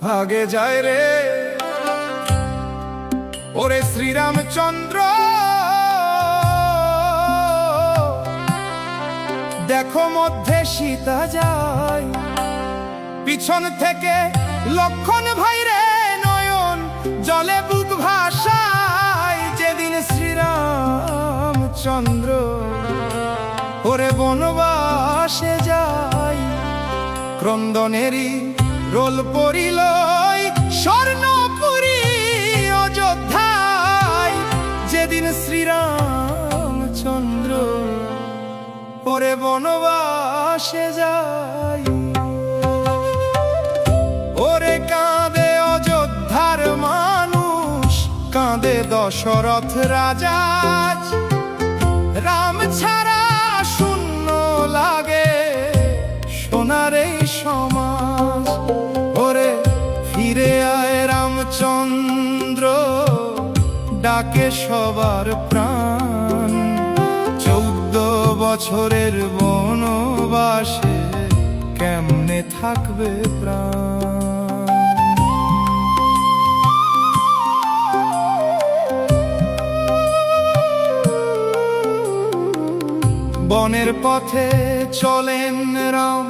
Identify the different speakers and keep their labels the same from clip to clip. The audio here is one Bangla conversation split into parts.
Speaker 1: ভাগে যায় রে ওরে শ্রীরামচন্দ্র। দেখো মধ্যে সীতা যায়, পিছন থেকে লক্ষণ ভাই রে নয়ন জলে বুক ভাসায়। যেদিন শ্রীরামচন্দ্র ওরে বনবাসে যায়, ক্রন্দনেরই রোল পড়িল স্বর্ণপুরী অযোধ্যায়। যেদিন শ্রীরামচন্দ্র ওরে বনবাসে যায়, ওরে কাঁদে অযোধ্যার মানুষ, কাঁদে দশরথ রাজা। রাম ছাড়া শূন্য লাগে সোনার এই সমাজ। ওরে ফিরে আয় রামচন্দ্র, ডাকে সবার প্রাণ। 14 বছরের বনবাসে কেমনে থাকবে প্রাণ। বনের পথে চলেন রাম,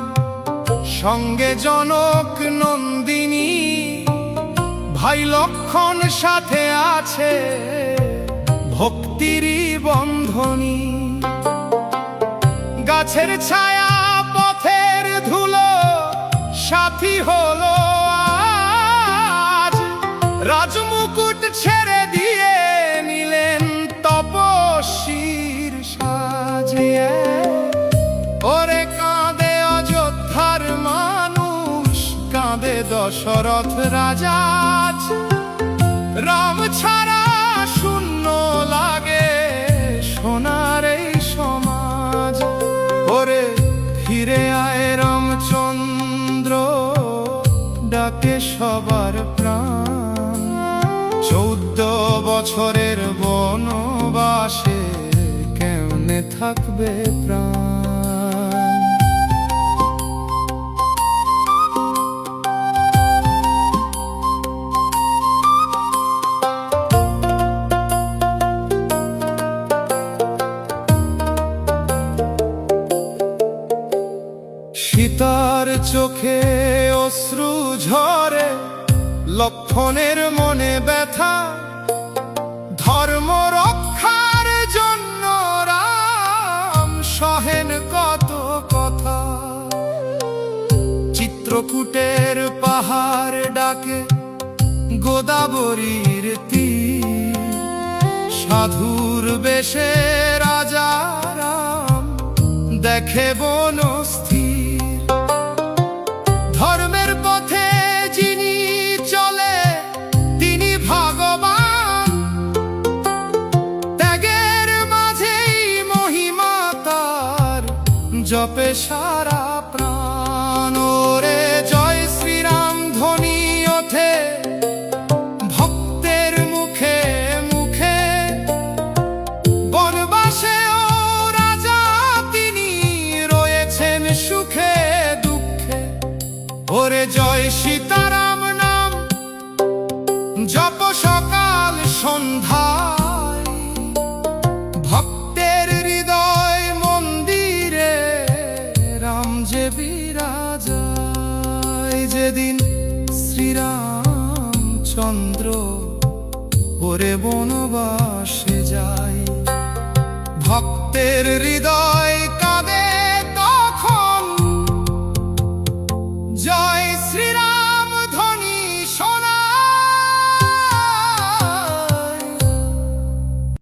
Speaker 1: সঙ্গে জনক নন্দিনী। ভাই লক্ষণ সাথে আছে ভক্তিরই বন্ধনী। গাছের ছায়া পথের ধুলো সাথী হলো আজ। রাজমুকুট ছেড়ে দিয়ে নিলেন তপস্বীর সাজিয়ে। ওরে কাঁদে অযোধ্যার মানুষ, কাঁদে দশরথ রাজা। রাম ছাড়া শূন্য লাগে সোনার এই সমাজ। ওরে ফিরে আয় রামচন্দ্র, ডাকে সবার প্রাণ। 14 বছরের বনবাসে কেমনে থাকবে প্রাণ। সীতার চোখে অশ্রু ঝরে, লক্ষণের মনে ব্যথা। ধর্ম রক্ষার জন্য রাম সহেন কত কথা। চিত্রকূটের পাহাড় ডাকে গোদাবরীর তীর। সাধুর বেশে রাজা রাম দেখে বনস্থির। ধর্মের পথে যিনি চলে তিনি ভগবান, ত্যাগের মাঝেই মহিমা তার, জপে সারা প্রাণ। ওরে জয় শ্রীরাম ধ্বনি ওঠে ভক্তের মুখে মুখে। বনবাসে ও রাজা তিনি রয়েছেন সুখে দুঃখে। ওরে জয় সীতারাম নাম জপ সকাল সন্ধ্যায়। ভক্তের হৃদয় মন্দিরে রাম যে বিরাজায়। যেদিন শ্রীরামচন্দ্র ওরে বনবাসে যায়, ভক্তের হৃদয়